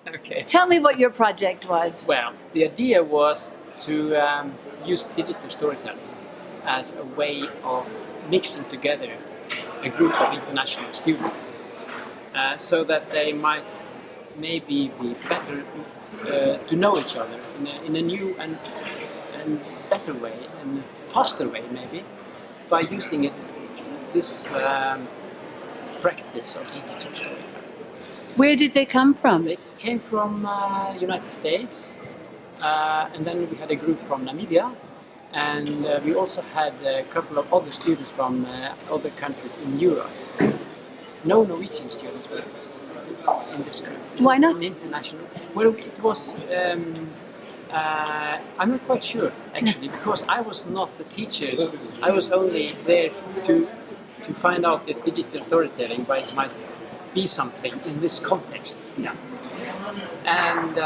Okay. Tell me what your project was. Well, the idea was to use digital storytelling as a way of mixing together a group of international students so that they might maybe be better to know each other in a new and better way and faster way maybe by using this practice of digital storytelling. Where did they come from? They came from United States, and then we had a group from Namibia, and we also had a couple of other students from other countries in Europe. No Norwegian students were in this group. Why not? An international. Well, it was. I'm not quite sure actually, because I was not the teacher. I was only there to find out if digital storytelling might be something in this context. Yeah. And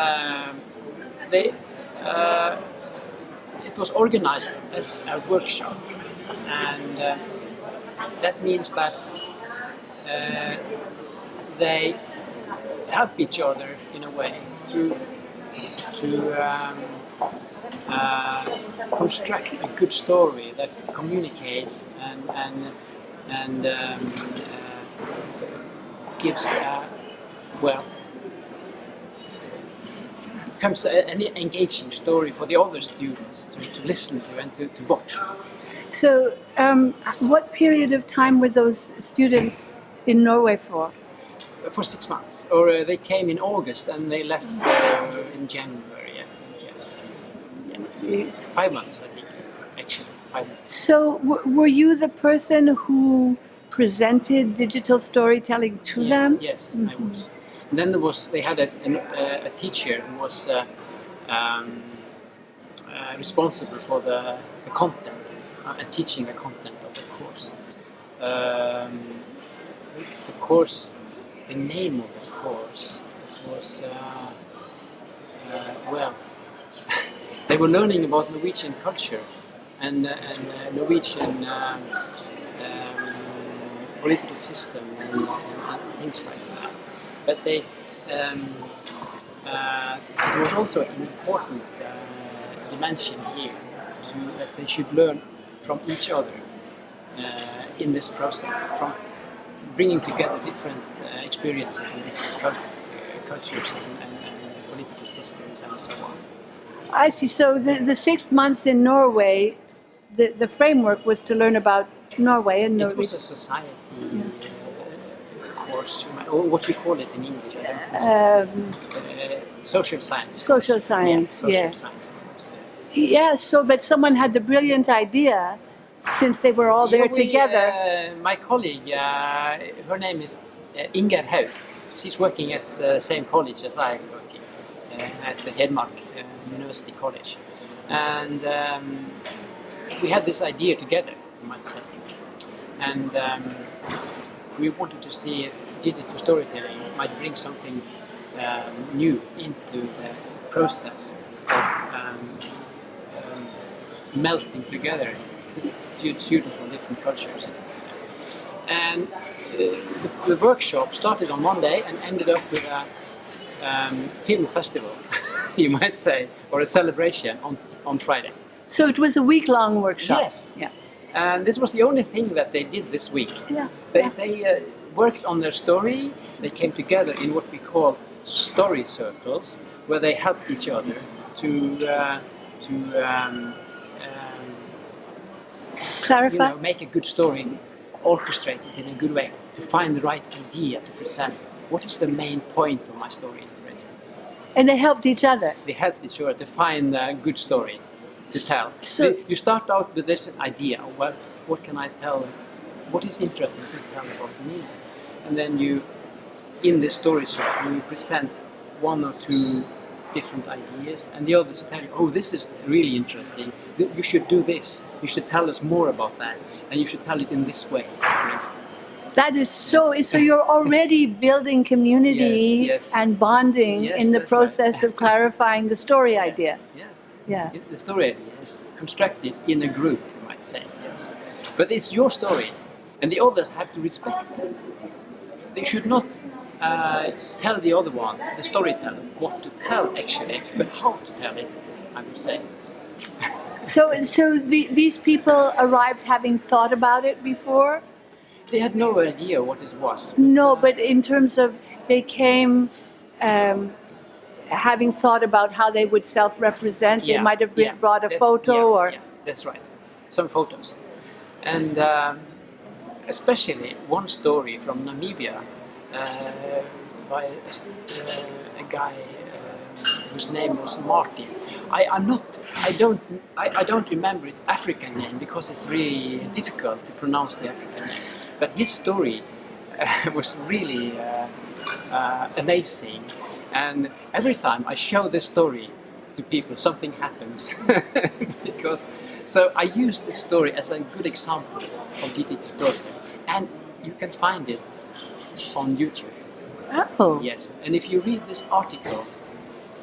it was organized as a workshop, and that means that they help each other in a way to construct a good story that communicates and gives becomes an engaging story for the other students to listen to and to watch. So, what period of time were those students in Norway for? For 6 months, or they came in August and they left in January, I think, yes. Yeah. 5 months, I think, actually, 5 months. So, were you the person who presented digital storytelling to them? Yes, I was. And then they had a teacher who was responsible for the content and teaching the content of the course. The name of the course was they were learning about Norwegian culture and Norwegian political system and things like that. But there was also an important dimension here that they should learn from each other in this process, from bringing together different experiences from different cultures and political systems and so on. I see. So the 6 months in Norway, the framework was to learn about Norway and Norway. It was a society course, or what we call it in English. Social science. Social science, yeah. Social science course, yeah. So, but someone had the brilliant idea, since they were all there together. My colleague, her name is Inger Haug. She's working at the same college as I am working, at the Hedmark University College. And we had this idea together, you might say. And we wanted to see if digital storytelling might bring something new into the process of melting together students from different cultures. And the workshop started on Monday and ended up with a film festival, you might say, or a celebration on Friday. So it was a week-long workshop? Yes. Yeah. And this was the only thing that they did this week. Yeah. They worked on their story. They came together in what we call story circles, where they helped each other to clarify, make a good story, orchestrate it in a good way, to find the right idea to present. What is the main point of my story, for instance? And they helped each other. They helped each other to find a good story to tell. So you start out with this idea of what can I tell? What is interesting to tell about me? And then in this story circle, you present one or two different ideas, and the others tell you, oh, this is really interesting, you should do this, you should tell us more about that, and you should tell it in this way, for instance. That is so you're already building community yes. and bonding in the process right. of clarifying the story idea. Yes. Yeah. The story idea is constructed in a group, you might say, yes. But it's your story, and the others have to respect that. They should not tell the other one, the storyteller, what to tell actually, but how to tell it, I would say. So these people arrived having thought about it before? They had no idea what it was. No, but in terms of they came having thought about how they would self-represent, they might have brought a photo or... Yeah, that's right. Some photos. And especially one story from Namibia by a guy whose name was Martin. I don't remember his African name because it's really difficult to pronounce the African name. But his story was really amazing, and every time I show this story to people, something happens. So I use this story as a good example of digital storytelling, and you can find it on YouTube. Oh. Yes, and if you read this article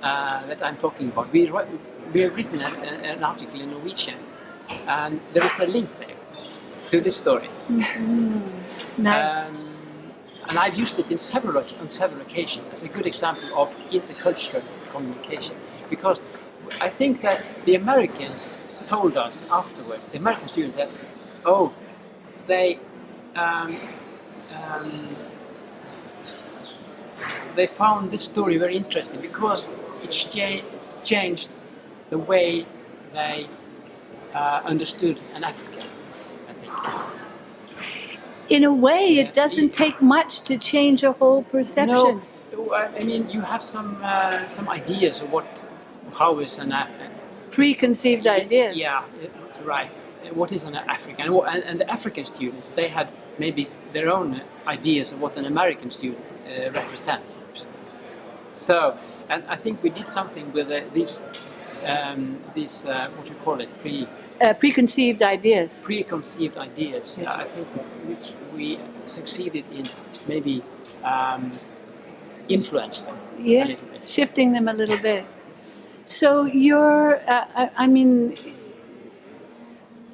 that I'm talking about, we have written an article in Norwegian, and there is a link there to this story. Mm-hmm. Nice. And I've used it on several occasions as a good example of intercultural communication, because I think that the Americans told us afterwards, the American students, that they found this story very interesting because it changed the way they understood an African, I think. In a way, it doesn't take much to change a whole perception. No, I mean, you have some ideas of how is an African. Preconceived ideas. Yeah, right. What is an African? And the African students, they had maybe their own ideas of what an American student represents. So, and I think we did something with these what you call it, preconceived ideas. Preconceived ideas. Yeah. I think we succeeded in maybe influence them a little bit. Shifting them a little bit. So you're, I mean,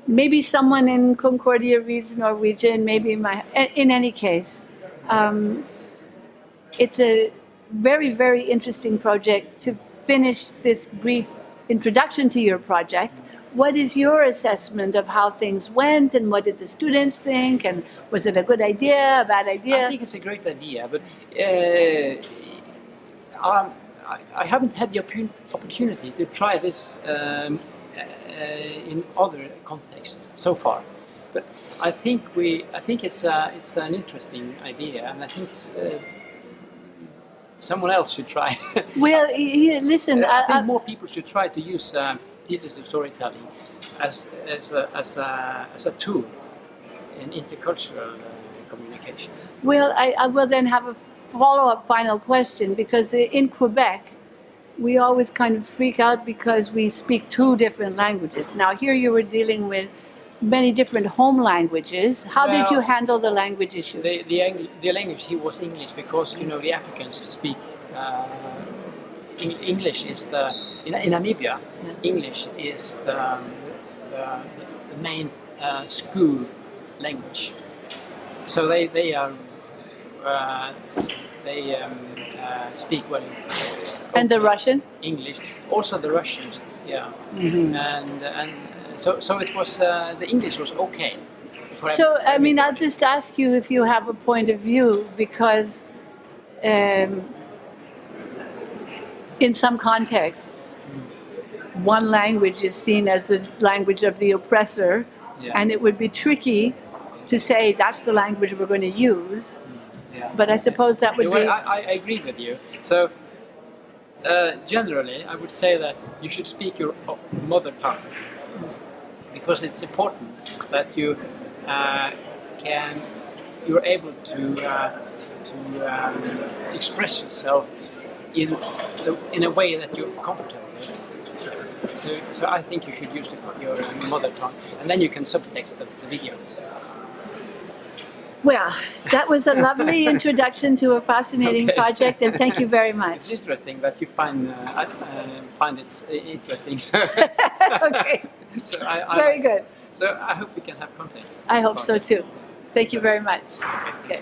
maybe someone in Concordia reads Norwegian, maybe in any case, it's a very, very interesting project. To finish this brief introduction to your project, what is your assessment of how things went, and what did the students think, and was it a good idea, a bad idea? I think it's a great idea, but I haven't had the opportunity to try this in other contexts so far. But I think it's an interesting idea, and I think someone else should try. Well, listen, I think more people should try to use digital storytelling as a tool in intercultural communication. Well, I will then have a follow-up final question, because in Quebec, we always kind of freak out because we speak two different languages. Now here you were dealing with many different home languages. How did you handle the language issue? The language here was English, because the Africans speak English is in Namibia. English is the main school language. So they speak well. And the Russian? English, also the Russians, yeah. Mm-hmm. And so it was the English was okay. So I mean, I'll just ask you if you have a point of view, because in some contexts, one language is seen as the language of the oppressor, and it would be tricky to say that's the language we're going to use. Yeah. But I suppose that would be... I agree with you. So generally, I would say that you should speak your mother tongue, because it's important that you're able to express yourself in a way that you're comfortable with. So I think you should use your mother tongue, and then you can subtext the video. Well, that was a lovely introduction to a fascinating project, and thank you very much. It's interesting that you find it interesting. So Okay, so very good. So I hope we can have contact. I hope so too. Thank you very much. Okay. Okay.